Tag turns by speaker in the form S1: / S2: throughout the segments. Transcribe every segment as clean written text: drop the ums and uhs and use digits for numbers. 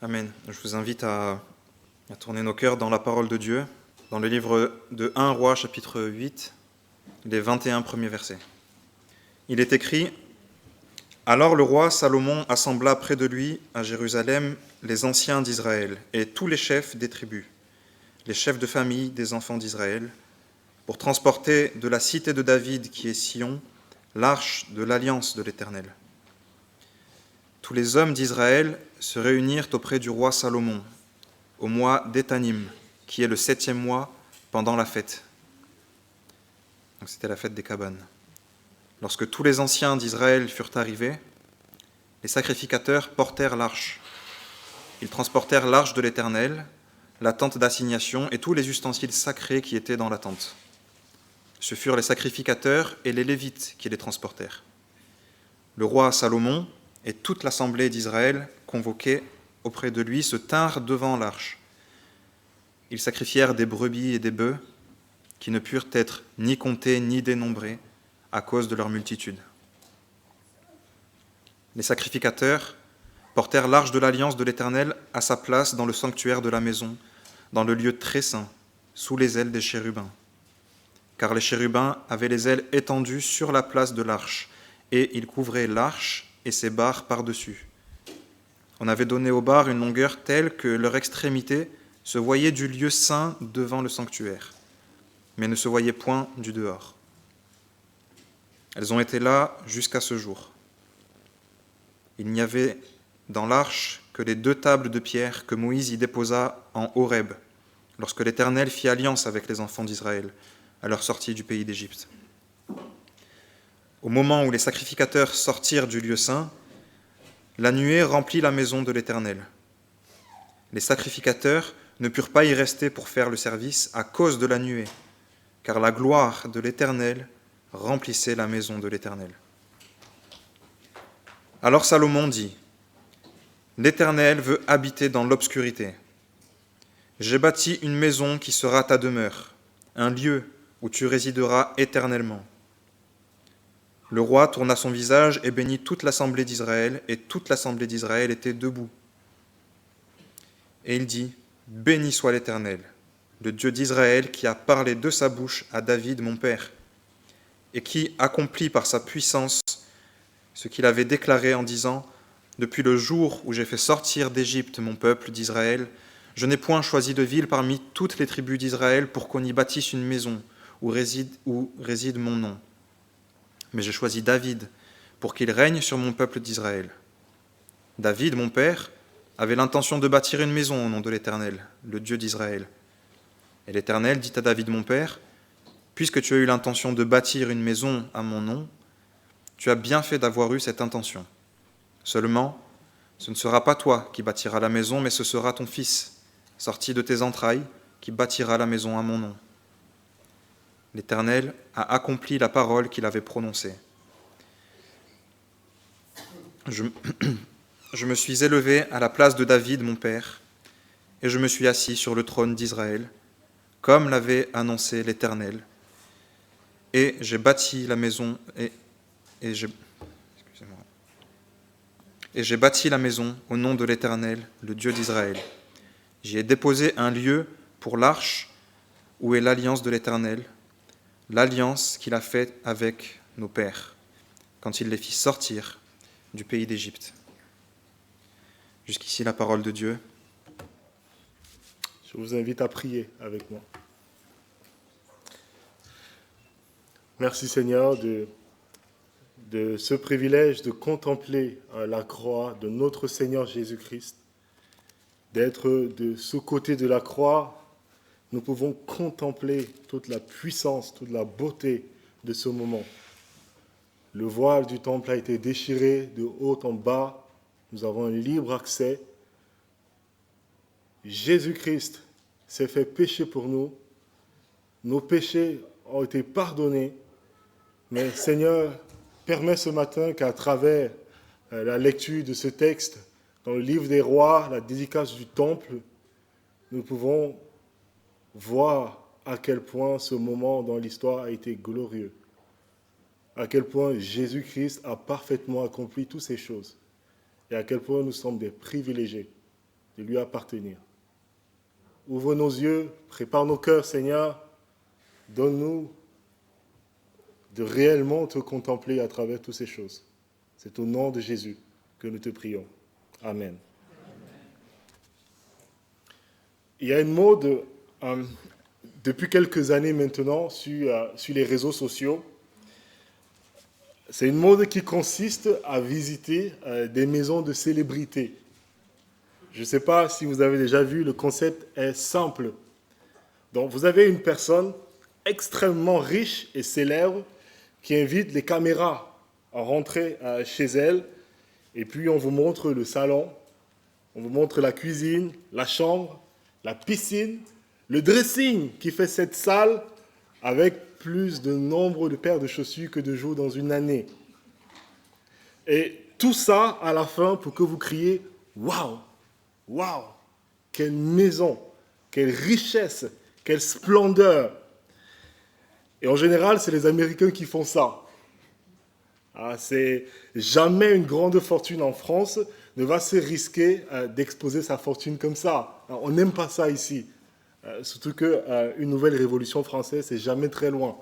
S1: Amen. Je vous invite à tourner nos cœurs dans la parole de Dieu, dans le livre de 1 Roi, chapitre 8, les 21 premiers versets. Il est écrit : « Alors le roi Salomon assembla près de lui, à Jérusalem, les anciens d'Israël et tous les chefs des tribus, les chefs de famille des enfants d'Israël, pour transporter de la cité de David, qui est Sion, l'arche de l'alliance de l'Éternel. Tous les hommes d'Israël se réunirent auprès du roi Salomon, au mois d'Étanim, qui est le 7e mois, pendant la fête. » Donc c'était la fête des cabanes. Lorsque tous les anciens d'Israël furent arrivés, les sacrificateurs portèrent l'arche. Ils transportèrent l'arche de l'Éternel, la tente d'assignation et tous les ustensiles sacrés qui étaient dans la tente. Ce furent les sacrificateurs et les Lévites qui les transportèrent. Le roi Salomon et toute l'assemblée d'Israël, convoquée auprès de lui, se tinrent devant l'arche. Ils sacrifièrent des brebis et des bœufs qui ne purent être ni comptés ni dénombrés à cause de leur multitude. Les sacrificateurs portèrent l'arche de l'alliance de l'Éternel à sa place dans le sanctuaire de la maison, dans le lieu très saint, sous les ailes des chérubins. Car les chérubins avaient les ailes étendues sur la place de l'arche, et ils couvraient l'arche et ses barres par-dessus. On avait donné aux barres une longueur telle que leur extrémité se voyait du lieu saint devant le sanctuaire, mais ne se voyait point du dehors. Elles ont été là jusqu'à ce jour. Il n'y avait dans l'arche que les 2 tables de pierre que Moïse y déposa en Horeb, lorsque l'Éternel fit alliance avec les enfants d'Israël à leur sortie du pays d'Égypte. Au moment où les sacrificateurs sortirent du lieu saint, la nuée remplit la maison de l'Éternel. Les sacrificateurs ne purent pas y rester pour faire le service à cause de la nuée, car la gloire de l'Éternel remplissait la maison de l'Éternel. Alors Salomon dit : « L'Éternel veut habiter dans l'obscurité. J'ai bâti une maison qui sera ta demeure, un lieu où tu résideras éternellement. » Le roi tourna son visage et bénit toute l'assemblée d'Israël, et toute l'assemblée d'Israël était debout. Et il dit : « Béni soit l'Éternel, le Dieu d'Israël, qui a parlé de sa bouche à David mon père, et qui accomplit par sa puissance ce qu'il avait déclaré en disant : Depuis le jour où j'ai fait sortir d'Égypte mon peuple d'Israël, je n'ai point choisi de ville parmi toutes les tribus d'Israël pour qu'on y bâtisse une maison où réside mon nom. Mais j'ai choisi David pour qu'il règne sur mon peuple d'Israël. David, mon père, avait l'intention de bâtir une maison au nom de l'Éternel, le Dieu d'Israël. Et l'Éternel dit à David, mon père : Puisque tu as eu l'intention de bâtir une maison à mon nom, tu as bien fait d'avoir eu cette intention. Seulement, ce ne sera pas toi qui bâtiras la maison, mais ce sera ton fils, sorti de tes entrailles, qui bâtira la maison à mon nom. L'Éternel a accompli la parole qu'il avait prononcée. Je me suis élevé à la place de David, mon père, et je me suis assis sur le trône d'Israël, comme l'avait annoncé l'Éternel. Et j'ai bâti la maison, et j'ai bâti la maison au nom de l'Éternel, le Dieu d'Israël. J'y ai déposé un lieu pour l'arche, où est l'alliance de l'Éternel, l'alliance qu'il a faite avec nos pères, quand il les fit sortir du pays d'Égypte. Jusqu'ici la parole de Dieu.
S2: Je vous invite à prier avec moi. Merci Seigneur de ce privilège de contempler la croix de notre Seigneur Jésus-Christ, d'être de ce côté de la croix. Nous pouvons contempler toute la puissance, toute la beauté de ce moment. Le voile du temple a été déchiré de haut en bas. Nous avons un libre accès. Jésus-Christ s'est fait péché pour nous. Nos péchés ont été pardonnés. Mais Seigneur, permets ce matin qu'à travers la lecture de ce texte, dans le livre des rois, la dédicace du temple, nous pouvons voir à quel point ce moment dans l'histoire a été glorieux, à quel point Jésus-Christ a parfaitement accompli toutes ces choses, et à quel point nous sommes des privilégiés de lui appartenir. Ouvre nos yeux, prépare nos cœurs, Seigneur. Donne-nous de réellement te contempler à travers toutes ces choses. C'est au nom de Jésus que nous te prions. Amen. Il y a une mode, depuis quelques années maintenant, sur les réseaux sociaux. C'est une mode qui consiste à visiter des maisons de célébrités. Je ne sais pas si vous avez déjà vu, le concept est simple. Donc, vous avez une personne extrêmement riche et célèbre qui invite les caméras à rentrer chez elle, et puis on vous montre le salon, on vous montre la cuisine, la chambre, la piscine, le dressing qui fait cette salle avec plus de nombre de paires de chaussures que de jours dans une année. Et tout ça à la fin pour que vous criez « Waouh! Waouh! Quelle maison! Quelle richesse! Quelle splendeur !» Et en général, c'est les Américains qui font ça. C'est jamais une grande fortune en France ne va se risquer d'exposer sa fortune comme ça. On n'aime pas ça ici. Surtout qu'une nouvelle révolution française, c'est jamais très loin.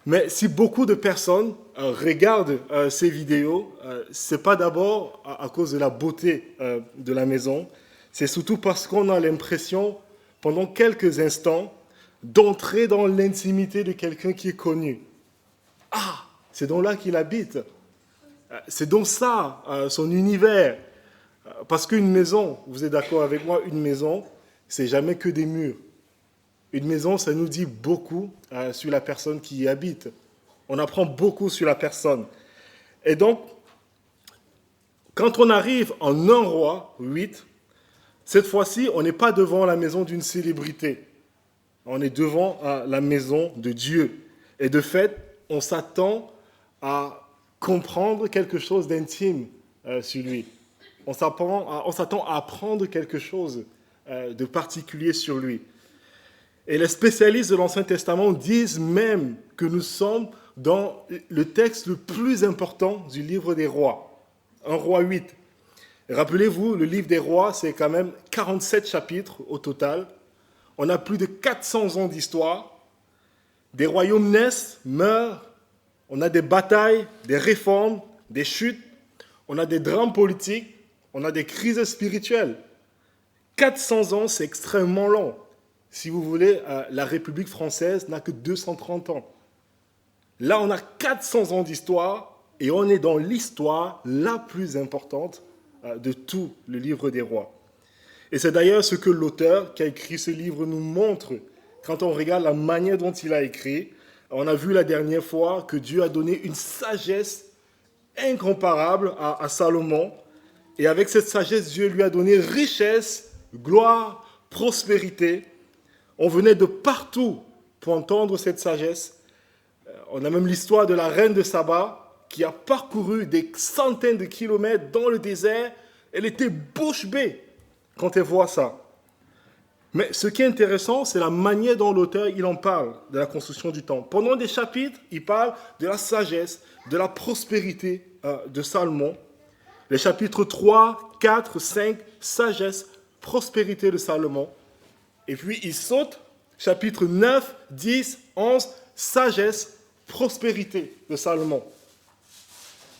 S2: Mais si beaucoup de personnes regardent ces vidéos, ce n'est pas d'abord à cause de la beauté de la maison, c'est surtout parce qu'on a l'impression, pendant quelques instants, d'entrer dans l'intimité de quelqu'un qui est connu. Ah, c'est donc là qu'il habite. C'est donc ça, son univers. Parce qu'une maison, vous êtes d'accord avec moi, une maison, c'est jamais que des murs. Une maison, ça nous dit beaucoup sur la personne qui y habite. On apprend beaucoup sur la personne. Et donc, quand on arrive en 1 Roi 8, cette fois-ci, on n'est pas devant la maison d'une célébrité. On est devant la maison de Dieu. Et de fait, on s'attend à comprendre quelque chose d'intime sur lui. On s'attend à apprendre quelque chose de particulier sur lui. Et les spécialistes de l'Ancien Testament disent même que nous sommes dans le texte le plus important du livre des rois, 1 Roi 8. Et rappelez-vous, le livre des rois, c'est quand même 47 chapitres au total. On a plus de 400 ans d'histoire. Des royaumes naissent, meurent. On a des batailles, des réformes, des chutes. On a des drames politiques. On a des crises spirituelles. 400 ans, c'est extrêmement long. Si vous voulez, la République française n'a que 230 ans. Là, on a 400 ans d'histoire et on est dans l'histoire la plus importante de tout le livre des rois. Et c'est d'ailleurs ce que l'auteur qui a écrit ce livre nous montre quand on regarde la manière dont il a écrit. On a vu la dernière fois que Dieu a donné une sagesse incomparable à Salomon. Et avec cette sagesse, Dieu lui a donné richesse, gloire, prospérité. On venait de partout pour entendre cette sagesse. On a même l'histoire de la reine de Saba qui a parcouru des centaines de kilomètres dans le désert. Elle était bouche bée quand elle voit ça. Mais ce qui est intéressant, c'est la manière dont l'auteur il en parle de la construction du temple. Pendant des chapitres, il parle de la sagesse, de la prospérité de Salomon. Les chapitres 3, 4, 5, sagesse, prospérité de Salomon. Et puis il saute, chapitre 9, 10, 11, sagesse, prospérité de Salomon.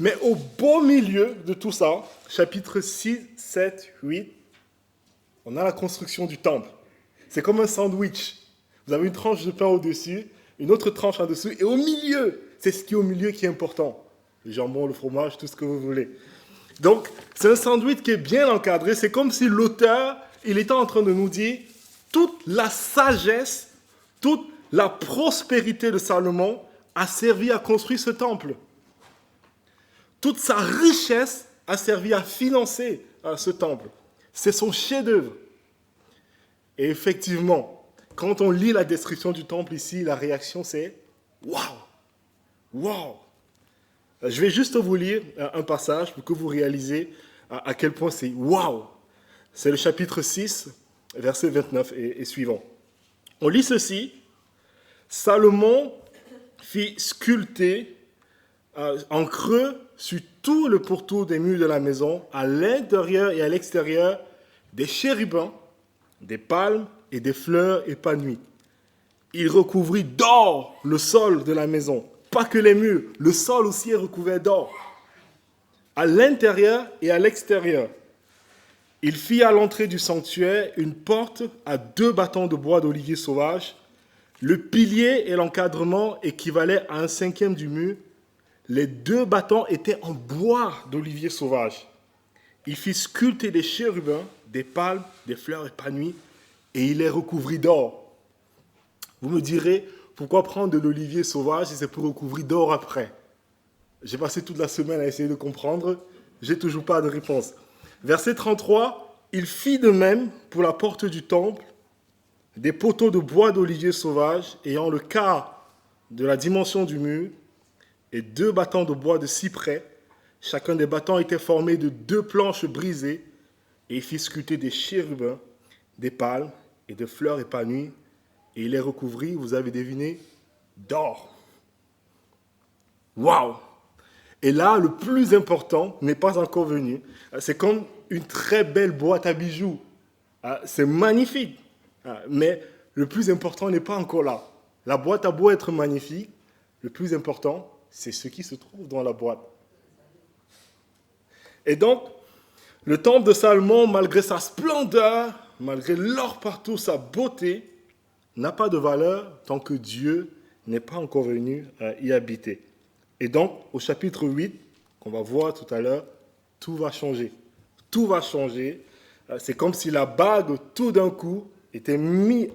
S2: Mais au beau milieu de tout ça, chapitre 6, 7, 8, on a la construction du temple. C'est comme un sandwich. Vous avez une tranche de pain au-dessus, une autre tranche en dessous, et au milieu, c'est ce qui est au milieu qui est important. Le jambon, le fromage, tout ce que vous voulez. Donc, c'est un sandwich qui est bien encadré. C'est comme si l'auteur, il était en train de nous dire toute la sagesse, toute la prospérité de Salomon a servi à construire ce temple. Toute sa richesse a servi à financer ce temple. C'est son chef-d'œuvre. Et effectivement, quand on lit la description du temple ici, la réaction c'est « Waouh! Waouh !» Je vais juste vous lire un passage pour que vous réalisez à quel point c'est « Waouh !» C'est le chapitre 6, verset 29 et suivant. On lit ceci. Salomon fit sculpter en creux sur tout le pourtour des murs de la maison, à l'intérieur et à l'extérieur, des chérubins, des palmes et des fleurs épanouies. Il recouvrit d'or le sol de la maison. Pas que les murs, le sol aussi est recouvert d'or. À l'intérieur et à l'extérieur. Il fit à l'entrée du sanctuaire une porte à 2 bâtons de bois d'olivier sauvage. Le pilier et l'encadrement équivalaient à 1/5 du mur. Les 2 bâtons étaient en bois d'olivier sauvage. Il fit sculpter des chérubins, des palmes, des fleurs épanouies, et il les recouvrit d'or. Vous me direz, pourquoi prendre de l'olivier sauvage si c'est pour recouvrir d'or après? J'ai passé toute la semaine à essayer de comprendre, j'ai toujours pas de réponse. Verset 33, il fit de même pour la porte du temple, des poteaux de bois d'olivier sauvage ayant le quart de la dimension du mur et 2 bâtons de bois de cyprès. Chacun des bâtons était formé de 2 planches brisées et il fit sculpter des chérubins, des palmes et de fleurs épanouies et il les recouvrit, vous avez deviné, d'or. Waouh! Et là, le plus important n'est pas encore venu. C'est comme une très belle boîte à bijoux. C'est magnifique. Mais le plus important n'est pas encore là. La boîte a beau être magnifique, le plus important, c'est ce qui se trouve dans la boîte. Et donc, le temple de Salomon, malgré sa splendeur, malgré l'or partout, sa beauté, n'a pas de valeur tant que Dieu n'est pas encore venu y habiter. Et donc, au chapitre 8, qu'on va voir tout à l'heure, tout va changer. Tout va changer. C'est comme si la bague, tout d'un coup, était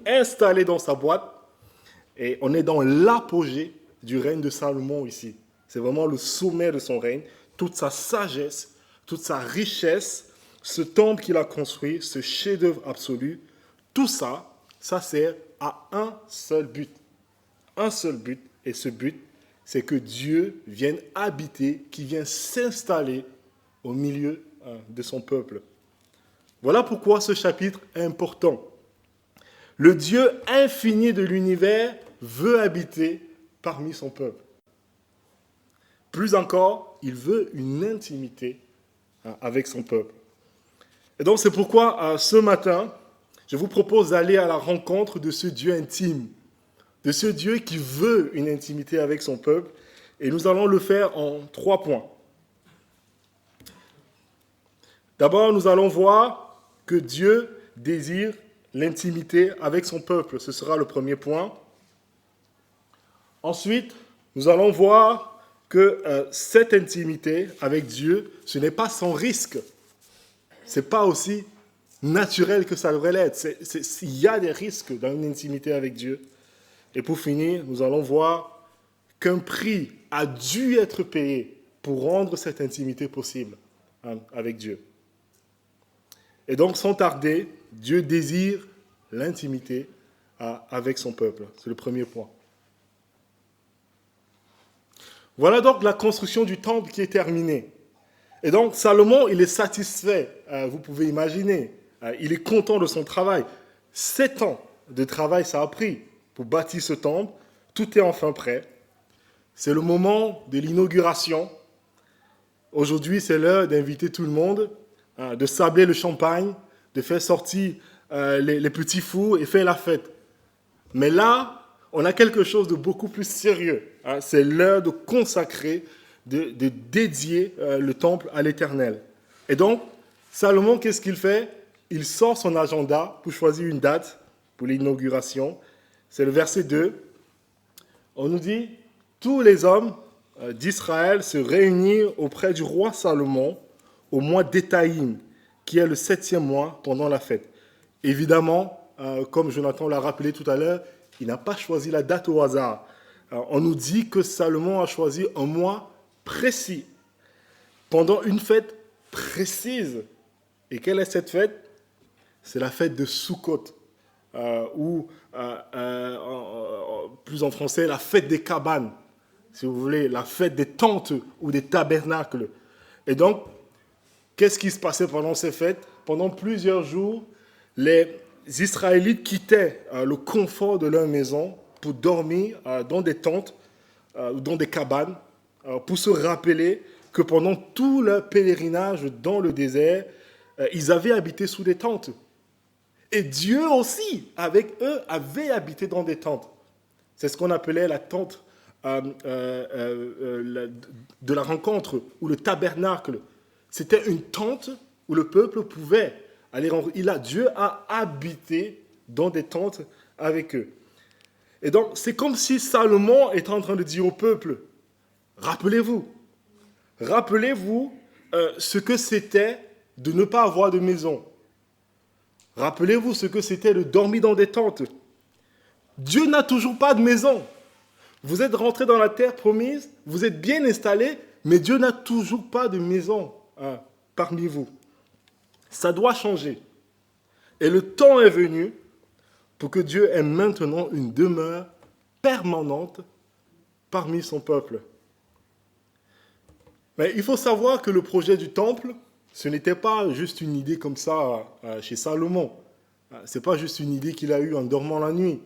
S2: installée dans sa boîte. Et on est dans l'apogée du règne de Salomon ici. C'est vraiment le sommet de son règne. Toute sa sagesse, toute sa richesse, ce temple qu'il a construit, ce chef-d'œuvre absolu, tout ça, ça sert à un seul but. Un seul but. Et ce but, c'est que Dieu vienne habiter, qu'il vienne s'installer au milieu de son peuple. Voilà pourquoi ce chapitre est important. Le Dieu infini de l'univers veut habiter parmi son peuple. Plus encore, il veut une intimité avec son peuple. Et donc c'est pourquoi ce matin, je vous propose d'aller à la rencontre de ce Dieu intime, de ce Dieu qui veut une intimité avec son peuple. Et nous allons le faire en 3 points. D'abord, nous allons voir que Dieu désire l'intimité avec son peuple. Ce sera le premier point. Ensuite, nous allons voir que cette intimité avec Dieu, ce n'est pas sans risque. Ce n'est pas aussi naturel que ça devrait l'être. Il y a des risques dans une intimité avec Dieu. Et pour finir, nous allons voir qu'un prix a dû être payé pour rendre cette intimité possible avec Dieu. Et donc, sans tarder, Dieu désire l'intimité avec son peuple. C'est le premier point. Voilà donc la construction du temple qui est terminée. Et donc, Salomon, il est satisfait, vous pouvez imaginer. Il est content de son travail. 7 ans de travail, ça a pris pour bâtir ce temple. Tout est enfin prêt. C'est le moment de l'inauguration. Aujourd'hui, c'est l'heure d'inviter tout le monde, de sabler le champagne, de faire sortir les petits fours et faire la fête. Mais là, on a quelque chose de beaucoup plus sérieux. C'est l'heure de consacrer, de dédier le temple à l'Éternel. Et donc, Salomon, qu'est-ce qu'il fait? Il sort son agenda pour choisir une date pour l'inauguration. C'est le verset 2. On nous dit, tous les hommes d'Israël se réunirent auprès du roi Salomon au mois d'Étaïm, qui est le 7e mois pendant la fête. Évidemment, comme Jonathan l'a rappelé tout à l'heure, il n'a pas choisi la date au hasard. On nous dit que Salomon a choisi un mois précis, pendant une fête précise. Et quelle est cette fête? C'est la fête de Sukkot, ou plus en français, la fête des cabanes, si vous voulez, la fête des tentes ou des tabernacles. Et donc, qu'est-ce qui se passait pendant ces fêtes? Pendant plusieurs jours, les Israélites quittaient le confort de leur maison pour dormir dans des tentes ou dans des cabanes, pour se rappeler que pendant tout leur pèlerinage dans le désert, ils avaient habité sous des tentes. Et Dieu aussi, avec eux, avait habité dans des tentes. C'est ce qu'on appelait la tente de la rencontre, ou le tabernacle. C'était une tente où le peuple pouvait aller rencontrer. Dieu a habité dans des tentes avec eux. Et donc, c'est comme si Salomon était en train de dire au peuple, rappelez-vous ce que c'était de ne pas avoir de maison. Rappelez-vous ce que c'était de dormir dans des tentes. Dieu n'a toujours pas de maison. Vous êtes rentrés dans la terre promise, vous êtes bien installés, mais Dieu n'a toujours pas de maison parmi vous. Ça doit changer. Et le temps est venu pour que Dieu ait maintenant une demeure permanente parmi son peuple. Mais il faut savoir que le projet du temple, ce n'était pas juste une idée comme ça chez Salomon. Ce n'est pas juste une idée qu'il a eue en dormant la nuit.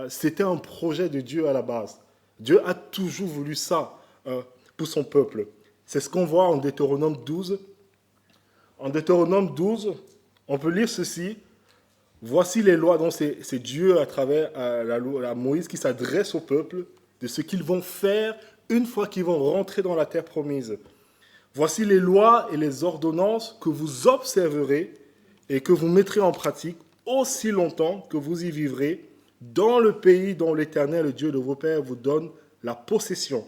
S2: C'était un projet de Dieu à la base. Dieu a toujours voulu ça pour son peuple. C'est ce qu'on voit en Deutéronome 12. En Deutéronome 12, on peut lire ceci. Voici les lois dont c'est Dieu à travers la Moïse qui s'adresse au peuple de ce qu'ils vont faire une fois qu'ils vont rentrer dans la terre promise. Voici les lois et les ordonnances que vous observerez et que vous mettrez en pratique aussi longtemps que vous y vivrez dans le pays dont l'Éternel, le Dieu de vos pères, vous donne la possession.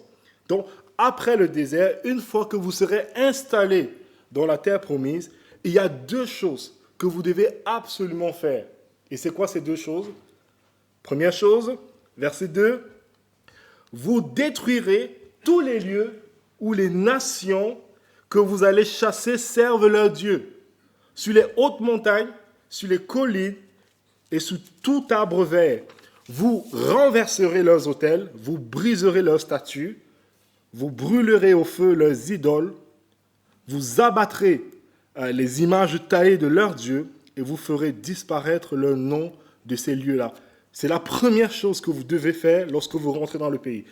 S2: Donc, après le désert, une fois que vous serez installés dans la terre promise, il y a deux choses que vous devez absolument faire. Et c'est quoi ces deux choses? Première chose, verset 2, vous détruirez tous les lieux où les nations que vous allez chasser servent leur Dieu, sur les hautes montagnes, sur les collines et sous tout arbre vert. Vous renverserez leurs autels, vous briserez leurs statues, vous brûlerez au feu leurs idoles, vous abattrez les images taillées de leurs dieux et vous ferez disparaître leur nom de ces lieux-là. C'est la première chose que vous devez faire lorsque vous rentrez dans le pays.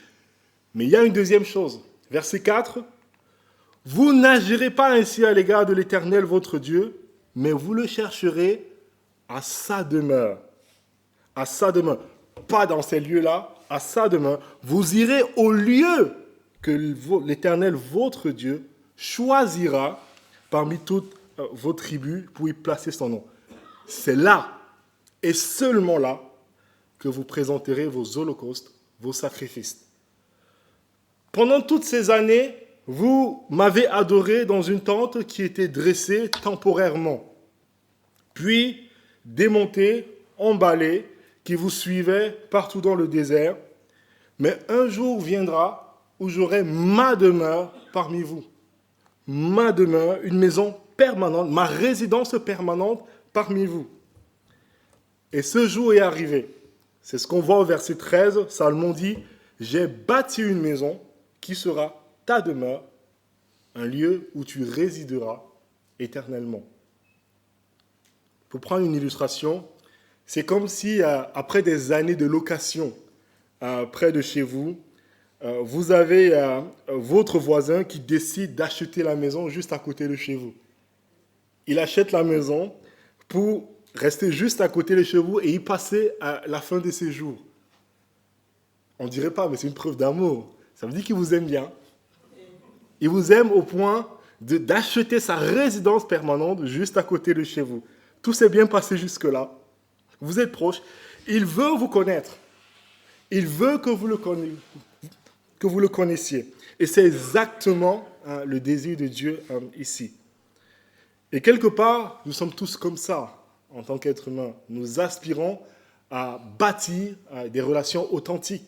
S2: Mais il y a une deuxième chose. Verset 4. Vous n'agirez pas ainsi à l'égard de l'Éternel, votre Dieu, mais vous le chercherez à sa demeure. À sa demeure. Pas dans ces lieux-là, à sa demeure. Vous irez au lieu que l'Éternel, votre Dieu, choisira parmi toutes vos tribus pour y placer son nom. C'est là, et seulement là, que vous présenterez vos holocaustes, vos sacrifices. Pendant toutes ces années, vous m'avez adoré dans une tente qui était dressée temporairement, puis démontée, emballée, qui vous suivait partout dans le désert. Mais un jour viendra où j'aurai ma demeure parmi vous. Ma demeure, une maison permanente, ma résidence permanente parmi vous. Et ce jour est arrivé. C'est ce qu'on voit au verset 13. Salomon dit, « J'ai bâti une maison qui sera ta demeure, un lieu où tu résideras éternellement. » Pour prendre une illustration, c'est comme si, après des années de location près de chez vous, vous avez votre voisin qui décide d'acheter la maison juste à côté de chez vous. Il achète la maison pour rester juste à côté de chez vous et y passer à la fin de ses jours. On ne dirait pas, mais c'est une preuve d'amour. Ça veut dire qu'il vous aime bien. Il vous aime au point d'acheter sa résidence permanente juste à côté de chez vous. Tout s'est bien passé jusque-là. Vous êtes proches. Il veut vous connaître. Il veut que vous le connaissiez. Et c'est exactement le désir de Dieu ici. Et quelque part, nous sommes tous comme ça en tant qu'êtres humains. Nous aspirons à bâtir des relations authentiques.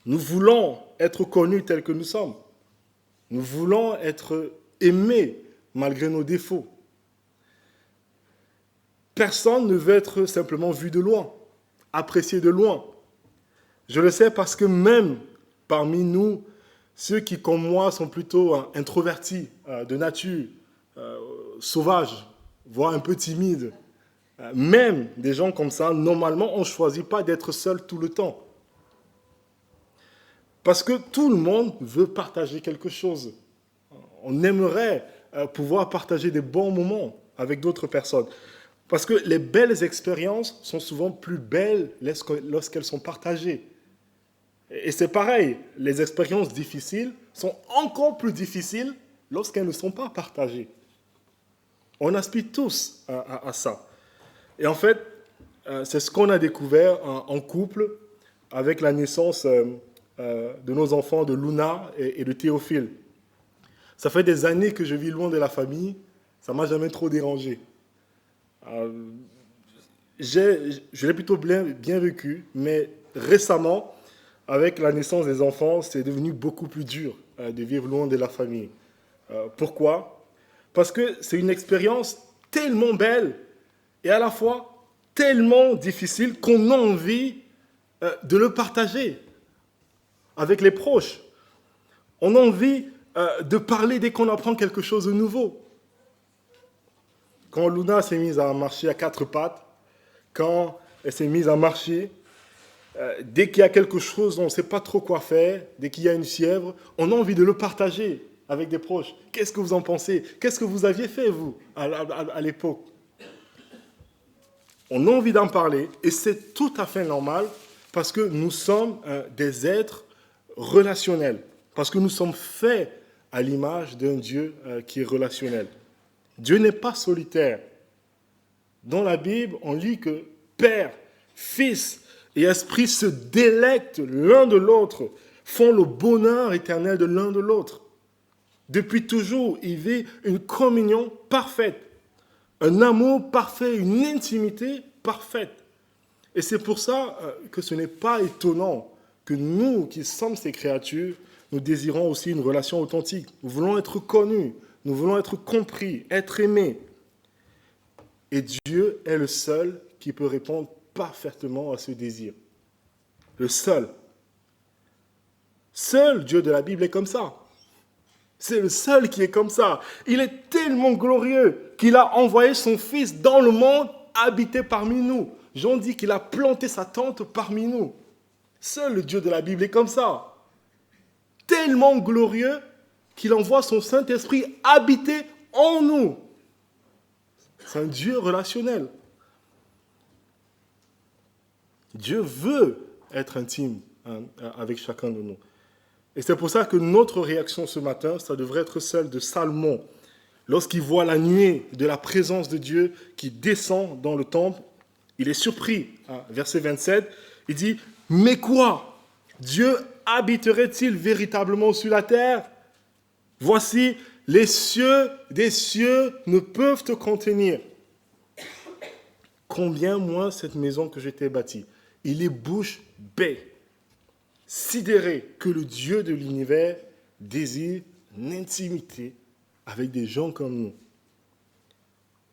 S2: Nous voulons être connus tels que nous sommes. Nous voulons être aimés malgré nos défauts. Personne ne veut être simplement vu de loin, apprécié de loin. Je le sais parce que même parmi nous, ceux qui, comme moi, sont plutôt introvertis de nature, sauvages, voire un peu timides, même des gens comme ça, normalement, on ne choisit pas d'être seul tout le temps. Parce que tout le monde veut partager quelque chose. On aimerait pouvoir partager des bons moments avec d'autres personnes. Parce que les belles expériences sont souvent plus belles lorsqu'elles sont partagées. Et c'est pareil, les expériences difficiles sont encore plus difficiles lorsqu'elles ne sont pas partagées. On aspire tous à ça. Et en fait, c'est ce qu'on a découvert en couple avec la naissance de nos enfants, de Luna et de Théophile. Ça fait des années que je vis loin de la famille, ça ne m'a jamais trop dérangé. Je l'ai plutôt bien vécu, mais récemment, avec la naissance des enfants, c'est devenu beaucoup plus dur de vivre loin de la famille. Pourquoi ? Parce que c'est une expérience tellement belle et à la fois tellement difficile qu'on a envie de le partager avec les proches. On a envie de parler dès qu'on apprend quelque chose de nouveau. Quand Luna s'est mise à marcher à quatre pattes, quand elle s'est mise à marcher, dès qu'il y a quelque chose, on ne sait pas trop quoi faire, dès qu'il y a une fièvre, on a envie de le partager avec des proches. Qu'est-ce que vous en pensez ? Qu'est-ce que vous aviez fait, vous, à l'époque ? On a envie d'en parler, et c'est tout à fait normal, parce que nous sommes des êtres relationnels, parce que nous sommes faits à l'image d'un Dieu qui est relationnel. Dieu n'est pas solitaire. Dans la Bible, on lit que Père, Fils et Esprit se délectent l'un de l'autre, font le bonheur éternel de l'un de l'autre. Depuis toujours, il vit une communion parfaite, un amour parfait, une intimité parfaite. Et c'est pour ça que ce n'est pas étonnant que nous, qui sommes ces créatures, nous désirons aussi une relation authentique. Nous voulons être connus, nous voulons être compris, être aimés. Et Dieu est le seul qui peut répondre parfaitement à ce désir. Le seul. Seul Dieu de la Bible est comme ça. C'est le seul qui est comme ça. Il est tellement glorieux qu'il a envoyé son Fils dans le monde habiter parmi nous. Jean dit qu'il a planté sa tente parmi nous. Seul le Dieu de la Bible est comme ça. Tellement glorieux qu'il envoie son Saint-Esprit habiter en nous. C'est un Dieu relationnel. Dieu veut être intime avec chacun de nous. Et c'est pour ça que notre réaction ce matin, ça devrait être celle de Salomon. Lorsqu'il voit la nuée de la présence de Dieu qui descend dans le temple, il est surpris. Verset 27, il dit « Mais quoi ? Dieu habiterait-il véritablement sur la terre ? Voici, les cieux des cieux ne peuvent te contenir. Combien moins cette maison que je t'ai bâtie ? Il est bouche bée. Sidéré que le Dieu de l'univers désire une intimité avec des gens comme nous.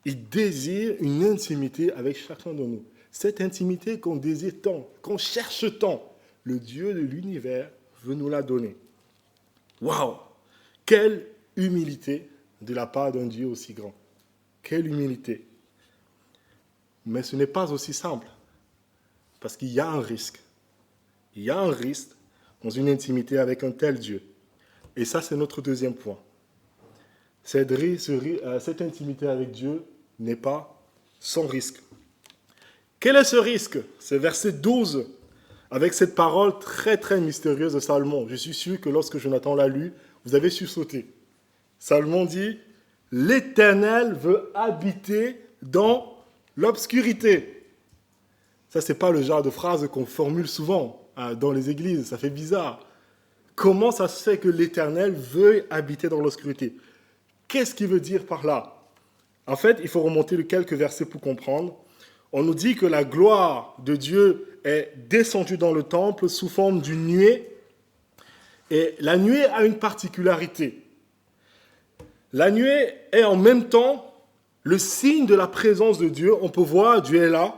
S2: Il désire une intimité avec chacun de nous. Cette intimité qu'on désire tant, qu'on cherche tant, le Dieu de l'univers veut nous la donner. Waouh! Quelle humilité de la part d'un Dieu aussi grand. Quelle humilité. Mais ce n'est pas aussi simple, parce qu'il y a un risque. Il y a un risque dans une intimité avec un tel Dieu. Et ça, c'est notre deuxième point. Cette intimité avec Dieu n'est pas sans risque. Quel est ce risque ? C'est verset 12, avec cette parole très très mystérieuse de Salomon. Je suis sûr que lorsque Jonathan l'a lu, vous avez sursauté. Salomon dit « L'Éternel veut habiter dans l'obscurité ». Ça, ce n'est pas le genre de phrase qu'on formule souvent dans les églises, ça fait bizarre. Comment ça se fait que l'Éternel veut habiter dans l'obscurité ? Qu'est-ce qu'il veut dire par là ? En fait, il faut remonter de quelques versets pour comprendre. On nous dit que la gloire de Dieu est descendue dans le temple sous forme d'une nuée. Et la nuée a une particularité. La nuée est en même temps le signe de la présence de Dieu. On peut voir, Dieu est là.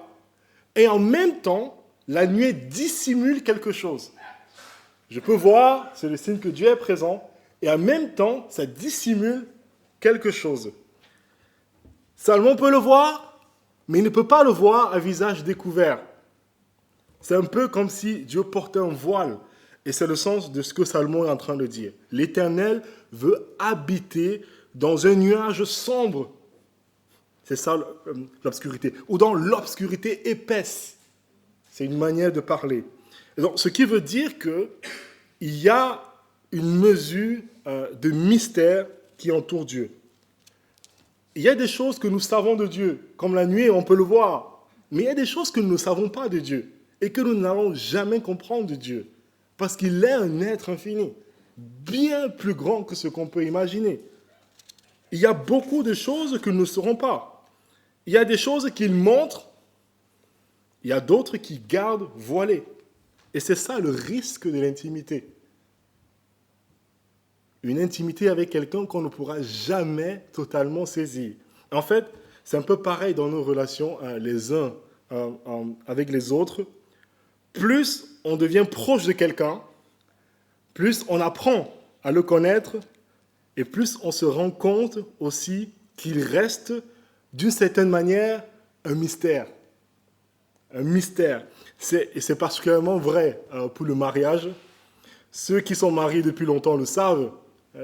S2: Et en même temps, la nuée dissimule quelque chose. Je peux voir, c'est le signe que Dieu est présent. Et en même temps, ça dissimule quelque chose. Salomon peut le voir, mais il ne peut pas le voir à visage découvert. C'est un peu comme si Dieu portait un voile Et c'est le sens de ce que Salomon est en train de dire. L'Éternel veut habiter dans un nuage sombre. C'est ça l'obscurité. Ou dans l'obscurité épaisse. C'est une manière de parler. Et donc, ce qui veut dire qu'il y a une mesure de mystère qui entoure Dieu. Il y a des choses que nous savons de Dieu, comme la nuit, on peut le voir. Mais il y a des choses que nous ne savons pas de Dieu et que nous n'allons jamais comprendre de Dieu. Parce qu'il est un être infini, bien plus grand que ce qu'on peut imaginer. Il y a beaucoup de choses que nous ne saurons pas. Il y a des choses qu'il montre, il y a d'autres qui gardent voilées. Et c'est ça le risque de l'intimité. Une intimité avec quelqu'un qu'on ne pourra jamais totalement saisir. En fait, c'est un peu pareil dans nos relations les uns avec les autres. Plus on devient proche de quelqu'un, plus on apprend à le connaître, et plus on se rend compte aussi qu'il reste, d'une certaine manière, un mystère. Un mystère. Et c'est particulièrement vrai pour le mariage. Ceux qui sont mariés depuis longtemps le savent.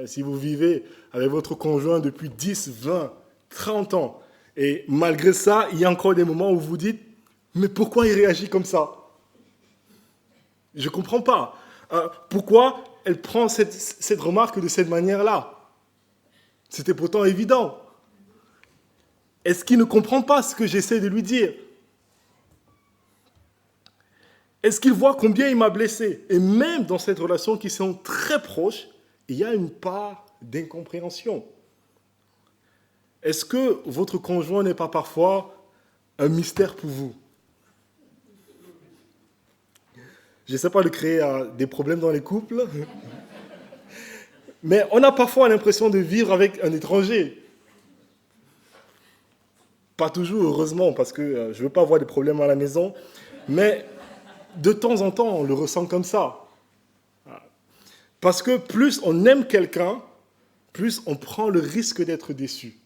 S2: Si vous vivez avec votre conjoint depuis 10, 20, 30 ans, et malgré ça, il y a encore des moments où vous dites « Mais pourquoi il réagit comme ça ?» Je ne comprends pas. Pourquoi elle prend cette remarque de cette manière-là? C'était pourtant évident. Est-ce qu'il ne comprend pas ce que j'essaie de lui dire? Est-ce qu'il voit combien il m'a blessé? Et même dans cette relation qui sont très proches, il y a une part d'incompréhension. Est-ce que votre conjoint n'est pas parfois un mystère pour vous? Je ne sais pas de créer des problèmes dans les couples, mais on a parfois l'impression de vivre avec un étranger. Pas toujours, heureusement, parce que je ne veux pas avoir des problèmes à la maison, mais de temps en temps, on le ressent comme ça. Parce que plus on aime quelqu'un, plus on prend le risque d'être déçu.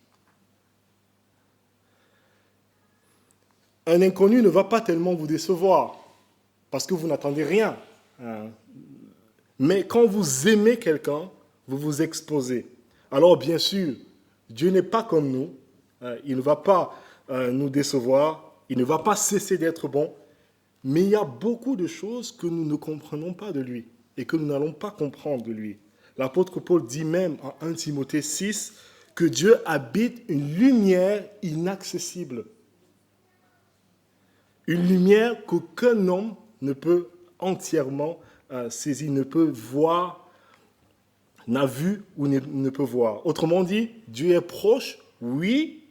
S2: Un inconnu ne va pas tellement vous décevoir, parce que vous n'attendez rien. Mais quand vous aimez quelqu'un, vous vous exposez. Alors bien sûr, Dieu n'est pas comme nous. Il ne va pas nous décevoir. Il ne va pas cesser d'être bon. Mais il y a beaucoup de choses que nous ne comprenons pas de lui et que nous n'allons pas comprendre de lui. L'apôtre Paul dit même en 1 Timothée 6 que Dieu habite une lumière inaccessible. Une lumière qu'aucun homme ne peut entièrement saisir, ne peut voir, n'a vu ou ne peut voir. Autrement dit, Dieu est proche, oui,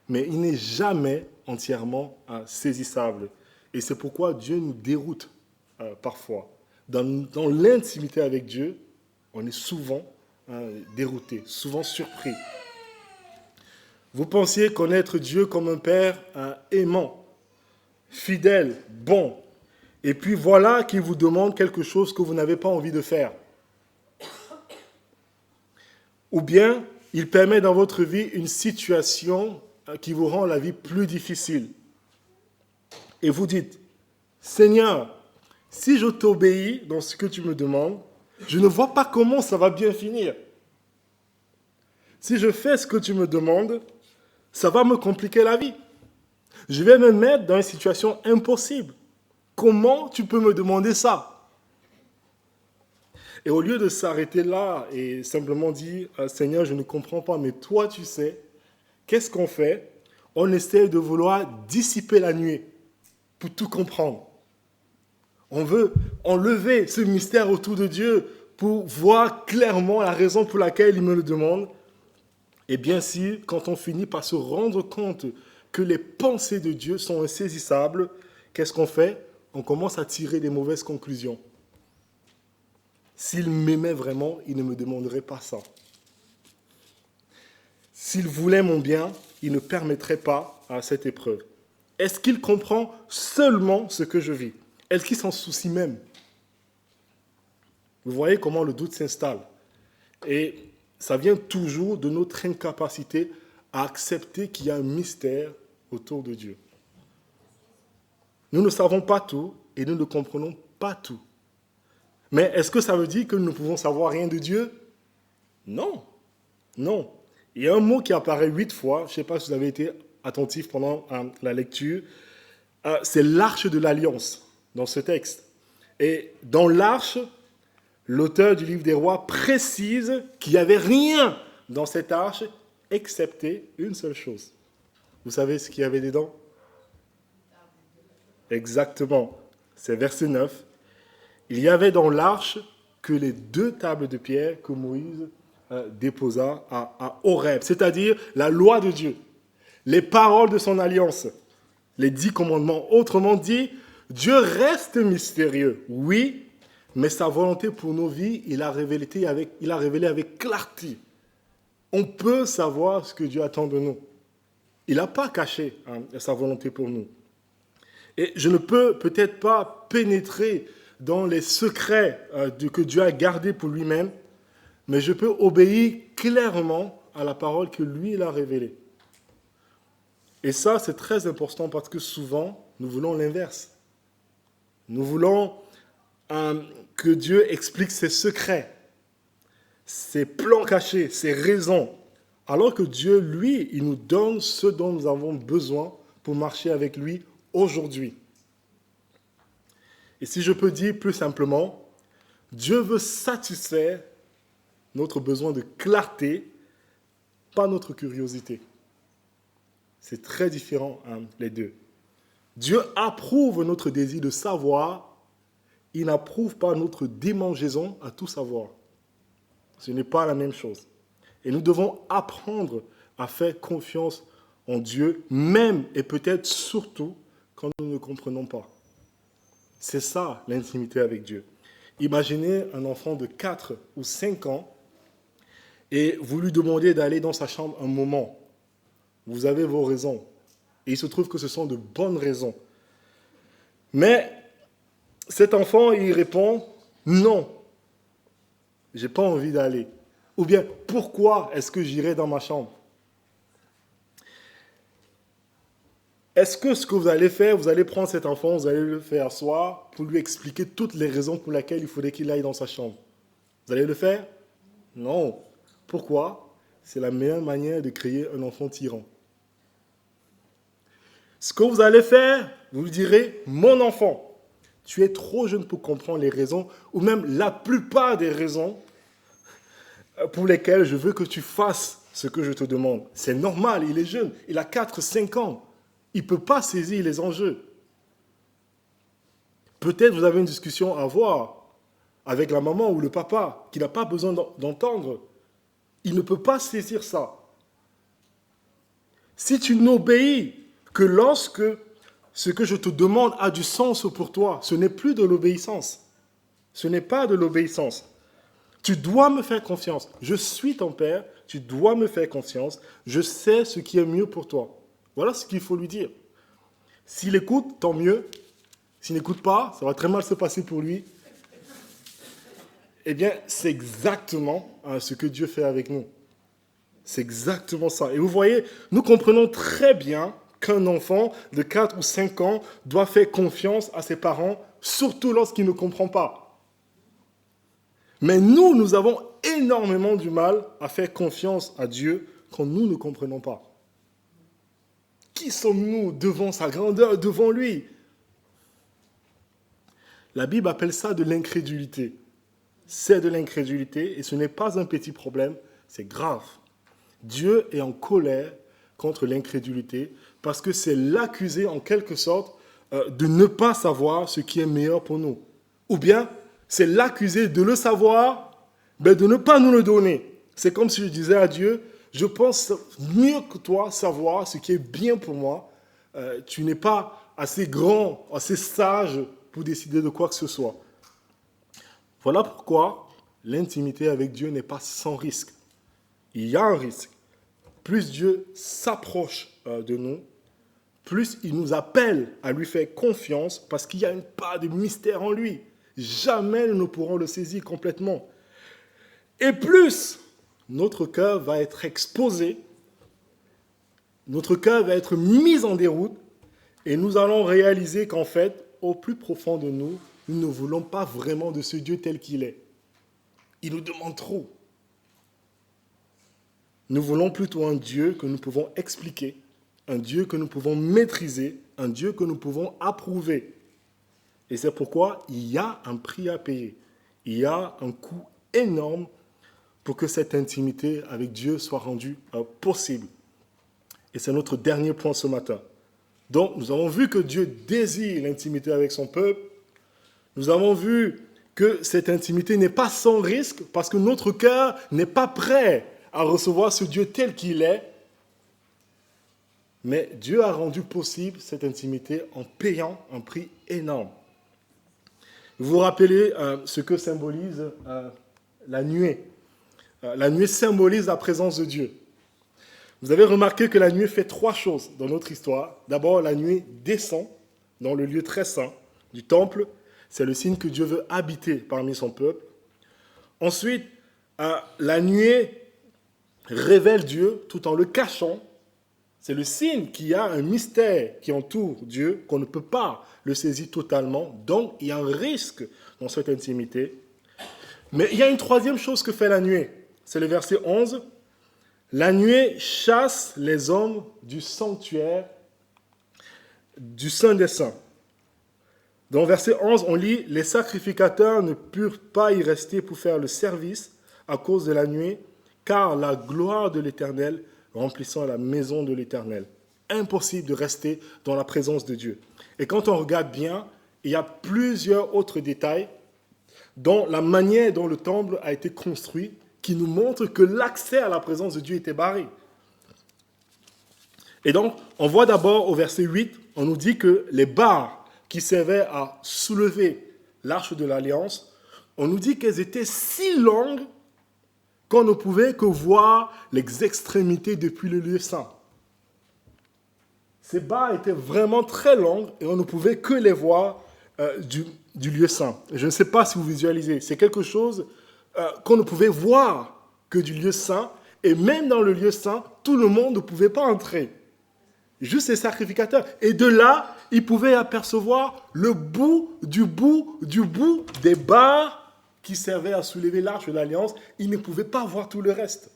S2: mais il n'est jamais entièrement saisissable. Et c'est pourquoi Dieu nous déroute parfois. Dans l'intimité avec Dieu, on est souvent dérouté, souvent surpris. Vous pensiez connaître Dieu comme un Père aimant, fidèle, bon. Et puis voilà qu'il vous demande quelque chose que vous n'avez pas envie de faire. Ou bien, il permet dans votre vie une situation qui vous rend la vie plus difficile. Et vous dites, Seigneur, si je t'obéis dans ce que tu me demandes, je ne vois pas comment ça va bien finir. Si je fais ce que tu me demandes, ça va me compliquer la vie. Je vais me mettre dans une situation impossible. Comment tu peux me demander ça? Et au lieu de s'arrêter là et simplement dire, Seigneur, je ne comprends pas, mais toi tu sais, qu'est-ce qu'on fait? On essaie de vouloir dissiper la nuée pour tout comprendre. On veut enlever ce mystère autour de Dieu pour voir clairement la raison pour laquelle il me le demande. Et bien sûr, quand on finit par se rendre compte que les pensées de Dieu sont insaisissables, qu'est-ce qu'on fait? On commence à tirer des mauvaises conclusions. S'il m'aimait vraiment, il ne me demanderait pas ça. S'il voulait mon bien, il ne permettrait pas à cette épreuve. Est-ce qu'il comprend seulement ce que je vis? Est-ce qu'il s'en soucie même? Vous voyez comment le doute s'installe. Et ça vient toujours de notre incapacité à accepter qu'il y a un mystère autour de Dieu. Nous ne savons pas tout et nous ne comprenons pas tout. Mais est-ce que ça veut dire que nous ne pouvons savoir rien de Dieu? Non. Non. Il y a un mot qui apparaît 8 fois, je ne sais pas si vous avez été attentif pendant la lecture, c'est l'arche de l'alliance dans ce texte. Et dans l'arche, l'auteur du livre des rois précise qu'il n'y avait rien dans cette arche excepté une seule chose. Vous savez ce qu'il y avait dedans? Exactement. C'est verset 9. Il y avait dans l'arche que les 2 tables de pierre que Moïse déposa à Horeb, c'est-à-dire la loi de Dieu, les paroles de son alliance, les 10 commandements. Autrement dit, Dieu reste mystérieux, oui, mais sa volonté pour nos vies, il a révélé avec clarté. On peut savoir ce que Dieu attend de nous. Il n'a pas caché sa volonté pour nous. Et je ne peux peut-être pas pénétrer dans les secrets que Dieu a gardés pour lui-même, mais je peux obéir clairement à la parole que lui, il a révélée. Et ça, c'est très important parce que souvent, nous voulons l'inverse. Nous voulons que Dieu explique ses secrets, ses plans cachés, ses raisons, alors que Dieu, lui, il nous donne ce dont nous avons besoin pour marcher avec lui aujourd'hui. Et si je peux dire plus simplement, Dieu veut satisfaire notre besoin de clarté, pas notre curiosité. C'est très différent, les deux. Dieu approuve notre désir de savoir, il n'approuve pas notre démangeaison à tout savoir. Ce n'est pas la même chose. Et nous devons apprendre à faire confiance en Dieu, même et peut-être surtout quand nous ne comprenons pas. C'est ça l'intimité avec Dieu. Imaginez un enfant de 4 ou 5 ans et vous lui demandez d'aller dans sa chambre un moment. Vous avez vos raisons. Et il se trouve que ce sont de bonnes raisons. Mais cet enfant, il répond « Non, je n'ai pas envie d'aller ». Ou bien « Pourquoi est-ce que j'irai dans ma chambre ?» Est-ce que ce que vous allez faire, vous allez prendre cet enfant, vous allez le faire asseoir pour lui expliquer toutes les raisons pour lesquelles il faudrait qu'il aille dans sa chambre? Vous allez le faire? Non. Pourquoi? C'est la meilleure manière de créer un enfant tyran. Ce que vous allez faire, vous lui direz, mon enfant, tu es trop jeune pour comprendre les raisons, ou même la plupart des raisons pour lesquelles je veux que tu fasses ce que je te demande. C'est normal, il est jeune, il a 4-5 ans. Il ne peut pas saisir les enjeux. Peut-être vous avez une discussion à avoir avec la maman ou le papa qui n'a pas besoin d'entendre. Il ne peut pas saisir ça. Si tu n'obéis que lorsque ce que je te demande a du sens pour toi, ce n'est plus de l'obéissance. Ce n'est pas de l'obéissance. Tu dois me faire confiance. Je suis ton père, tu dois me faire confiance. Je sais ce qui est mieux pour toi. Voilà ce qu'il faut lui dire. S'il écoute, tant mieux. S'il n'écoute pas, ça va très mal se passer pour lui. Eh bien, c'est exactement ce que Dieu fait avec nous. C'est exactement ça. Et vous voyez, nous comprenons très bien qu'un enfant de 4 ou 5 ans doit faire confiance à ses parents, surtout lorsqu'il ne comprend pas. Mais nous avons énormément du mal à faire confiance à Dieu quand nous ne comprenons pas. Qui sommes-nous devant sa grandeur, devant lui? La Bible appelle ça de l'incrédulité. C'est de l'incrédulité et ce n'est pas un petit problème, c'est grave. Dieu est en colère contre l'incrédulité parce que c'est l'accuser en quelque sorte de ne pas savoir ce qui est meilleur pour nous. Ou bien, c'est l'accuser de le savoir, mais de ne pas nous le donner. C'est comme si je disais à Dieu, je pense mieux que toi savoir ce qui est bien pour moi. Tu n'es pas assez grand, assez sage pour décider de quoi que ce soit. Voilà pourquoi l'intimité avec Dieu n'est pas sans risque. Il y a un risque. Plus Dieu s'approche de nous, plus il nous appelle à lui faire confiance parce qu'il y a une part de mystère en lui. Jamais nous ne pourrons le saisir complètement. Et plus notre cœur va être exposé, notre cœur va être mis en déroute et nous allons réaliser qu'en fait, au plus profond de nous, nous ne voulons pas vraiment de ce Dieu tel qu'il est. Il nous demande trop. Nous voulons plutôt un Dieu que nous pouvons expliquer, un Dieu que nous pouvons maîtriser, un Dieu que nous pouvons approuver. Et c'est pourquoi il y a un prix à payer. Il y a un coût énorme pour que cette intimité avec Dieu soit rendue possible. Et c'est notre dernier point ce matin. Donc, nous avons vu que Dieu désire l'intimité avec son peuple. Nous avons vu que cette intimité n'est pas sans risque parce que notre cœur n'est pas prêt à recevoir ce Dieu tel qu'il est. Mais Dieu a rendu possible cette intimité en payant un prix énorme. Vous vous rappelez ce que symbolise la nuée. La nuée symbolise la présence de Dieu. Vous avez remarqué que la nuée fait trois choses dans notre histoire. D'abord, la nuée descend dans le lieu très saint du temple. C'est le signe que Dieu veut habiter parmi son peuple. Ensuite, la nuée révèle Dieu tout en le cachant. C'est le signe qu'il y a un mystère qui entoure Dieu, qu'on ne peut pas le saisir totalement. Donc, il y a un risque dans cette intimité. Mais il y a une troisième chose que fait la nuée. C'est le verset 11. La nuée chasse les hommes du sanctuaire, du Saint des Saints. Dans le verset 11, on lit « Les sacrificateurs ne purent pas y rester pour faire le service à cause de la nuée, car la gloire de l'Éternel remplissant la maison de l'Éternel. » Impossible de rester dans la présence de Dieu. Et quand on regarde bien, il y a plusieurs autres détails dans la manière dont le temple a été construit qui nous montrent que l'accès à la présence de Dieu était barré. Et donc, on voit d'abord au verset 8, on nous dit que les barres qui servaient à soulever l'arche de l'Alliance, on nous dit qu'elles étaient si longues qu'on ne pouvait que voir les extrémités depuis le lieu saint. Ces barres étaient vraiment très longues et on ne pouvait que les voir du lieu saint. Je ne sais pas si vous visualisez, c'est quelque chose qu'on ne pouvait voir que du lieu saint, et même dans le lieu saint, tout le monde ne pouvait pas entrer. Juste les sacrificateurs. Et de là, ils pouvaient apercevoir le bout des barres qui servaient à soulever l'arche de l'Alliance. Ils ne pouvaient pas voir tout le reste.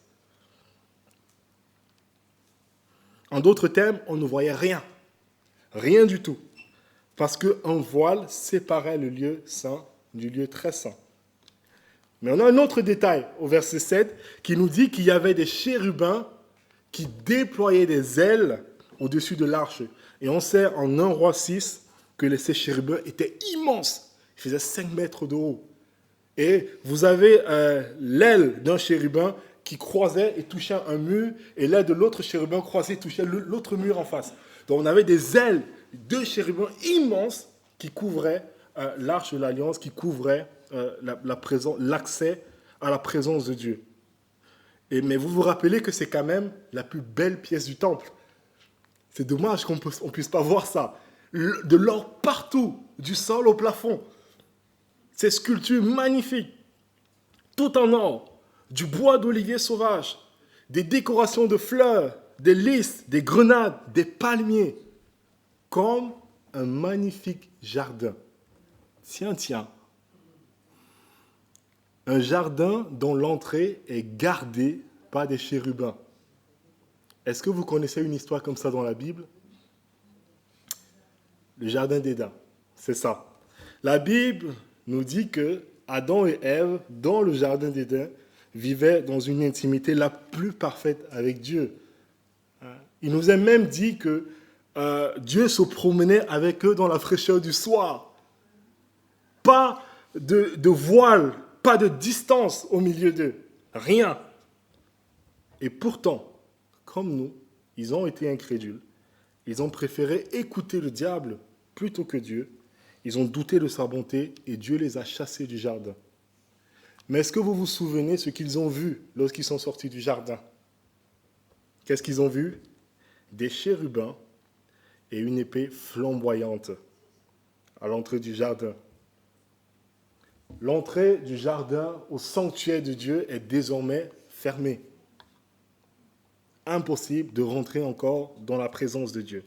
S2: En d'autres termes, on ne voyait rien. Rien du tout. Parce qu'un voile séparait le lieu saint du lieu très saint. Mais on a un autre détail au verset 7 qui nous dit qu'il y avait des chérubins qui déployaient des ailes au-dessus de l'arche. Et on sait en 1 Roi 6 que ces chérubins étaient immenses. Ils faisaient 5 mètres de haut. Et vous avez l'aile d'un chérubin qui croisait et touchait un mur, et l'aile de l'autre chérubin croisait et touchait l'autre mur en face. Donc on avait des ailes de chérubins immenses qui couvraient l'arche de l'Alliance, qui couvraient l'accès à la présence de Dieu. Mais vous vous rappelez que c'est quand même la plus belle pièce du temple. C'est dommage qu'on ne puisse pas voir ça. De l'or partout, du sol au plafond. Ces sculptures magnifiques, tout en or, du bois d'olivier sauvage, des décorations de fleurs, des lys, des grenades, des palmiers, comme un magnifique jardin. Tiens. Un jardin dont l'entrée est gardée par des chérubins. Est-ce que vous connaissez une histoire comme ça dans la Bible? Le jardin d'Éden, c'est ça. La Bible nous dit que Adam et Ève, dans le jardin d'Éden, vivaient dans une intimité la plus parfaite avec Dieu. Il nous est même dit que Dieu se promenait avec eux dans la fraîcheur du soir. Pas de voile, pas de distance au milieu d'eux. Rien. Et pourtant, comme nous, ils ont été incrédules. Ils ont préféré écouter le diable plutôt que Dieu. Ils ont douté de sa bonté et Dieu les a chassés du jardin. Mais est-ce que vous vous souvenez ce qu'ils ont vu lorsqu'ils sont sortis du jardin? Qu'est-ce qu'ils ont vu? Des chérubins et une épée flamboyante à l'entrée du jardin. L'entrée du jardin au sanctuaire de Dieu est désormais fermée. Impossible de rentrer encore dans la présence de Dieu.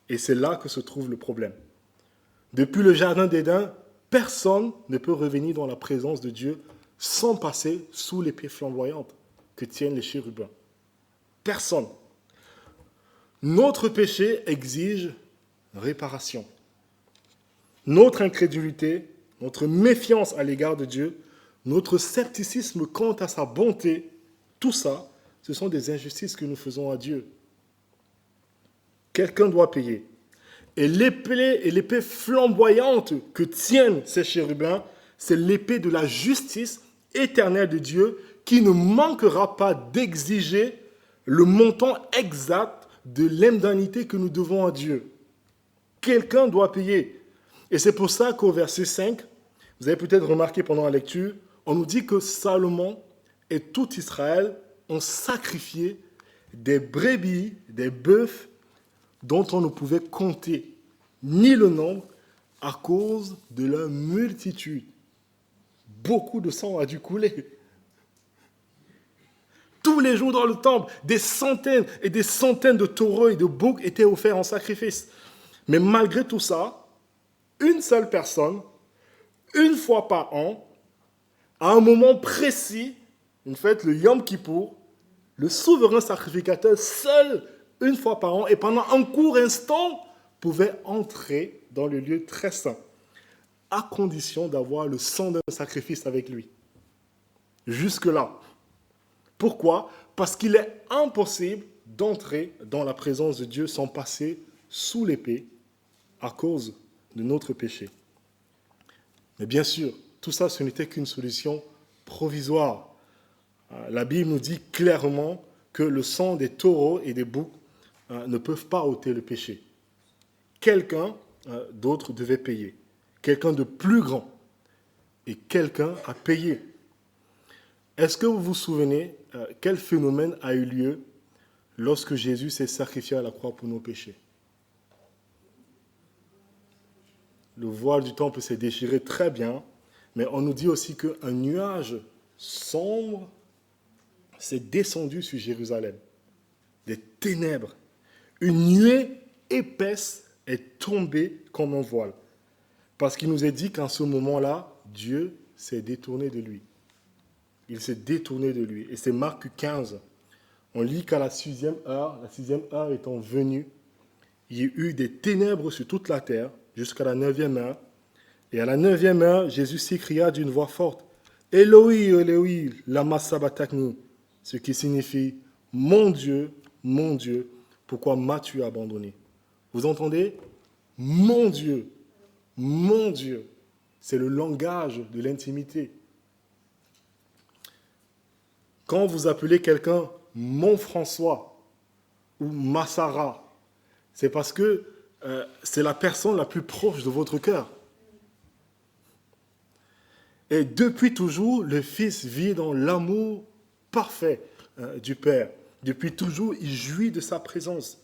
S2: Et c'est là que se trouve le problème. Depuis le jardin d'Éden, Personne ne peut revenir dans la présence de Dieu sans passer sous l'épée flamboyante que tiennent les chérubins. Personne. Notre péché exige réparation. Notre incrédulité, notre méfiance à l'égard de Dieu, notre scepticisme quant à sa bonté, tout ça, ce sont des injustices que nous faisons à Dieu. Quelqu'un doit payer. Et l'épée flamboyante que tiennent ces chérubins, c'est l'épée de la justice éternelle de Dieu qui ne manquera pas d'exiger le montant exact de l'indemnité que nous devons à Dieu. Quelqu'un doit payer. Et c'est pour ça qu'au verset 5, vous avez peut-être remarqué pendant la lecture, on nous dit que Salomon et tout Israël ont sacrifié des brebis, des bœufs dont on ne pouvait compter ni le nombre à cause de leur multitude. Beaucoup de sang a dû couler. Tous les jours dans le temple, des centaines et des centaines de taureaux et de boucs étaient offerts en sacrifice. Mais malgré tout ça, une seule personne, une fois par an, à un moment précis, une fête, le Yom Kippour, le souverain sacrificateur, seul, une fois par an, et pendant un court instant, pouvait entrer dans le lieu très saint, à condition d'avoir le sang d'un sacrifice avec lui. Jusque-là. Pourquoi ? Parce qu'il est impossible d'entrer dans la présence de Dieu sans passer sous l'épée à cause de notre péché. Mais bien sûr, tout ça, ce n'était qu'une solution provisoire. La Bible nous dit clairement que le sang des taureaux et des boucs ne peuvent pas ôter le péché. Quelqu'un d'autre devait payer. Quelqu'un de plus grand. Et quelqu'un a payé. Est-ce que vous vous souvenez quel phénomène a eu lieu lorsque Jésus s'est sacrifié à la croix pour nos péchés ? Le voile du temple s'est déchiré très bien, mais on nous dit aussi qu'un nuage sombre s'est descendu sur Jérusalem. Des ténèbres. Une nuée épaisse est tombée comme un voile. Parce qu'il nous est dit qu'en ce moment-là, Dieu s'est détourné de lui. Il s'est détourné de lui. Et c'est Marc 15. On lit qu'à la 6e heure étant venue, il y a eu des ténèbres sur toute la terre jusqu'à la 9e heure. Et à la 9e heure, Jésus s'écria d'une voix forte, « Eloi, Eloi, lama sabachthani » ce qui signifie « Mon Dieu, pourquoi m'as-tu abandonné ?» Vous entendez ? Mon Dieu, c'est le langage de l'intimité. Quand vous appelez quelqu'un « mon François » ou « ma Sarah », c'est parce que c'est la personne la plus proche de votre cœur. Et depuis toujours, le Fils vit dans l'amour parfait du Père. Depuis toujours, il jouit de sa présence,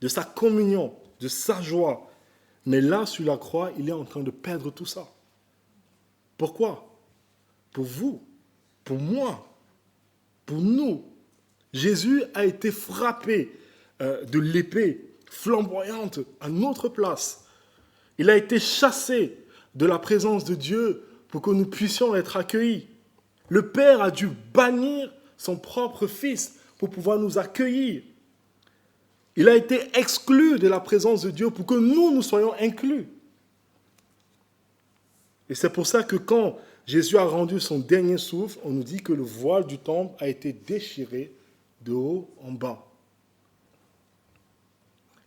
S2: de sa communion, de sa joie. Mais là, sur la croix, il est en train de perdre tout ça. Pourquoi ? Pour vous, pour moi, pour nous. Jésus a été frappé de l'épée flamboyante à notre place. Il a été chassé de la présence de Dieu pour que nous puissions être accueillis. Le Père a dû bannir son propre Fils pour pouvoir nous accueillir. Il a été exclu de la présence de Dieu pour que nous soyons inclus. Et c'est pour ça que quand Jésus a rendu son dernier souffle, on nous dit que le voile du temple a été déchiré de haut en bas.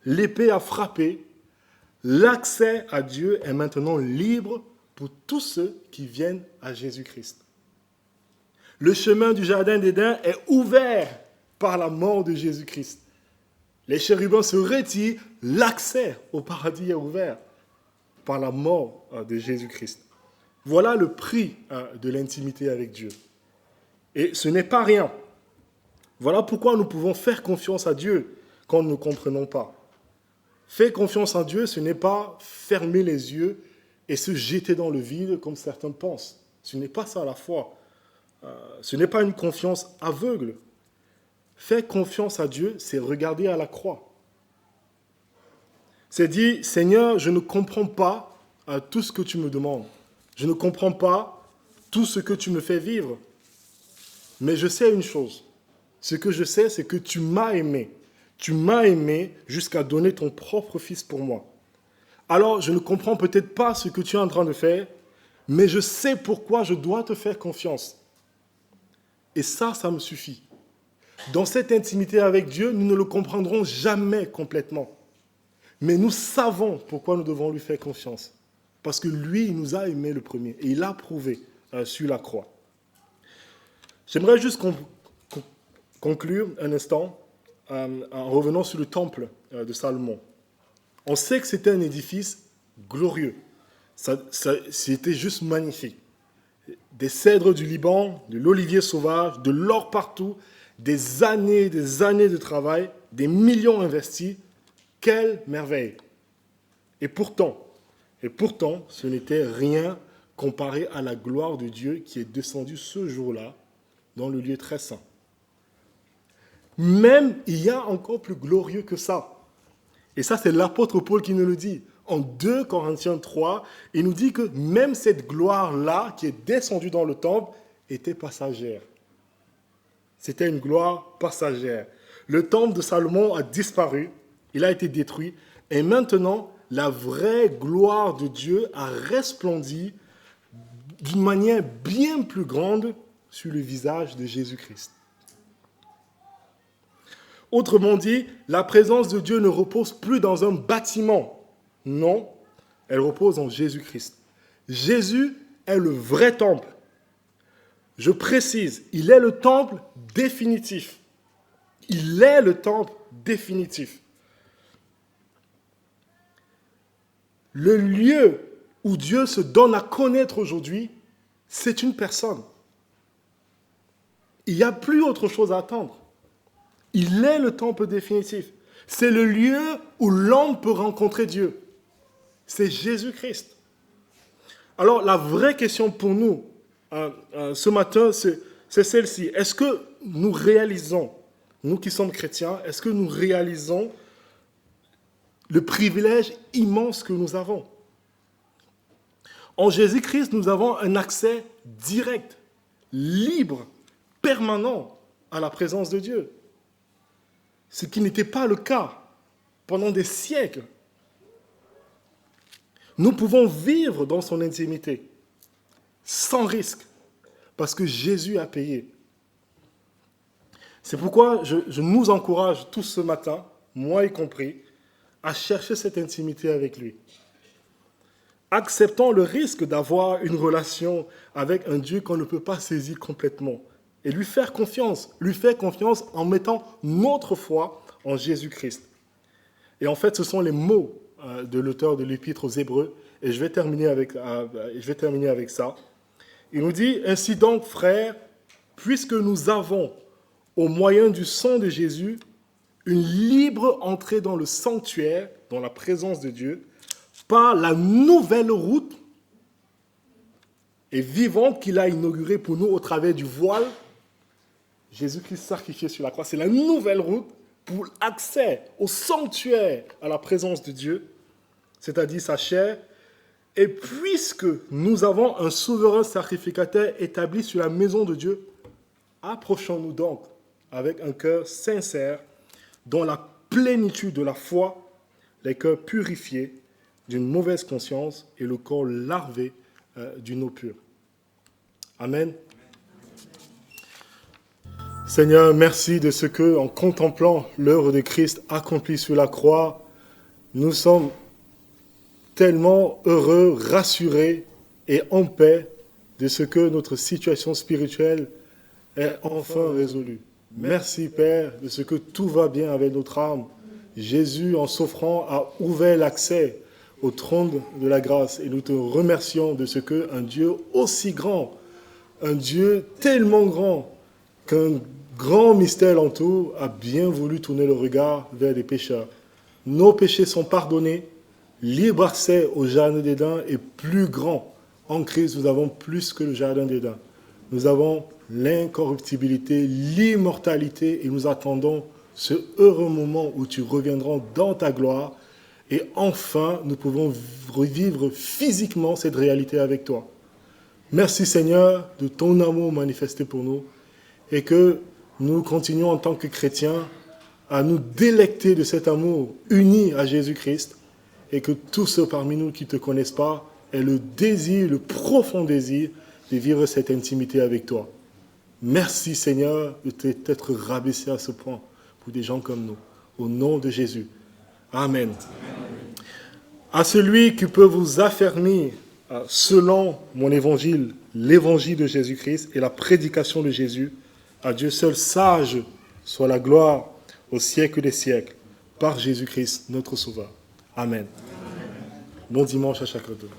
S2: L'épée a frappé. L'accès à Dieu est maintenant libre pour tous ceux qui viennent à Jésus-Christ. Le chemin du jardin d'Éden est ouvert par la mort de Jésus-Christ. Les chérubins se retirent, l'accès au paradis est ouvert par la mort de Jésus-Christ. Voilà le prix de l'intimité avec Dieu. Et ce n'est pas rien. Voilà pourquoi nous pouvons faire confiance à Dieu quand nous ne comprenons pas. Faire confiance en Dieu, ce n'est pas fermer les yeux et se jeter dans le vide comme certains pensent. Ce n'est pas ça la foi. Ce n'est pas une confiance aveugle. Faire confiance à Dieu, c'est regarder à la croix. C'est dire, Seigneur, je ne comprends pas tout ce que tu me demandes. Je ne comprends pas tout ce que tu me fais vivre. Mais je sais une chose. Ce que je sais, c'est que tu m'as aimé. Tu m'as aimé jusqu'à donner ton propre fils pour moi. Alors, je ne comprends peut-être pas ce que tu es en train de faire, mais je sais pourquoi je dois te faire confiance. Et ça me suffit. Dans cette intimité avec Dieu, nous ne le comprendrons jamais complètement. Mais nous savons pourquoi nous devons lui faire confiance. Parce que lui, il nous a aimés le premier. Et il l'a prouvé sur la croix. J'aimerais juste conclure un instant en revenant sur le temple de Salomon. On sait que c'était un édifice glorieux. C'était juste magnifique. Des cèdres du Liban, de l'olivier sauvage, de l'or partout, des années de travail, des millions investis. Quelle merveille! Et pourtant, ce n'était rien comparé à la gloire de Dieu qui est descendue ce jour-là dans le lieu très saint. Même, il y a encore plus glorieux que ça. Et ça, c'est l'apôtre Paul qui nous le dit. En 2 Corinthiens 3, il nous dit que même cette gloire-là, qui est descendue dans le temple, était passagère. C'était une gloire passagère. Le temple de Salomon a disparu, il a été détruit, et maintenant, la vraie gloire de Dieu a resplendi d'une manière bien plus grande sur le visage de Jésus-Christ. Autrement dit, la présence de Dieu ne repose plus dans un bâtiment. Non, elle repose en Jésus-Christ. Jésus est le vrai temple. Je précise, il est le temple définitif. Il est le temple définitif. Le lieu où Dieu se donne à connaître aujourd'hui, c'est une personne. Il n'y a plus autre chose à attendre. Il est le temple définitif. C'est le lieu où l'homme peut rencontrer Dieu. C'est Jésus-Christ. Alors, la vraie question pour nous, ce matin, c'est celle-ci. Est-ce que nous réalisons, nous qui sommes chrétiens, est-ce que nous réalisons le privilège immense que nous avons? En Jésus-Christ, nous avons un accès direct, libre, permanent à la présence de Dieu. Ce qui n'était pas le cas pendant des siècles. Nous pouvons vivre dans son intimité, sans risque, parce que Jésus a payé. C'est pourquoi je nous encourage tous ce matin, moi y compris, à chercher cette intimité avec lui. Acceptons le risque d'avoir une relation avec un Dieu qu'on ne peut pas saisir complètement. Et lui faire confiance en mettant notre foi en Jésus-Christ. Et en fait, ce sont les mots de l'auteur de l'Épître aux Hébreux, et je vais terminer avec ça. Il nous dit, « Ainsi donc, frères, puisque nous avons, au moyen du sang de Jésus, une libre entrée dans le sanctuaire, dans la présence de Dieu, par la nouvelle route et vivante qu'il a inaugurée pour nous au travers du voile, Jésus-Christ sacrifié sur la croix, c'est la nouvelle route pour l'accès au sanctuaire, à la présence de Dieu, c'est-à-dire sa chair. Et puisque nous avons un souverain sacrificateur établi sur la maison de Dieu, approchons-nous donc avec un cœur sincère, dans la plénitude de la foi, les cœurs purifiés d'une mauvaise conscience et le corps lavé d'une eau pure. Amen. Seigneur, merci de ce que, en contemplant l'œuvre de Christ accomplie sur la croix, nous sommes tellement heureux, rassurés et en paix de ce que notre situation spirituelle est enfin résolue. Merci, Père, de ce que tout va bien avec notre âme. Jésus, en s'offrant, a ouvert l'accès au trône de la grâce. Et nous te remercions de ce qu'un Dieu aussi grand, un Dieu tellement grand, qu'un grand mystère l'entoure, a bien voulu tourner le regard vers les pécheurs. Nos péchés sont pardonnés, libre accès au jardin d'Éden est plus grand. En Christ, nous avons plus que le jardin d'Éden. Nous avons l'incorruptibilité, l'immortalité, et nous attendons ce heureux moment où tu reviendras dans ta gloire Et enfin, nous pouvons revivre physiquement cette réalité avec toi. Merci Seigneur de ton amour manifesté pour nous et que nous continuons en tant que chrétiens à nous délecter de cet amour uni à Jésus-Christ et que tous ceux parmi nous qui ne te connaissent pas aient le désir, le profond désir de vivre cette intimité avec toi. Merci Seigneur de t'être rabaissé à ce point pour des gens comme nous. Au nom de Jésus. Amen. À celui qui peut vous affermir selon mon évangile, l'évangile de Jésus-Christ et la prédication de Jésus, à Dieu seul sage soit la gloire au siècle des siècles, par Jésus-Christ, notre Sauveur. Amen. Bon dimanche à chacun d'eux.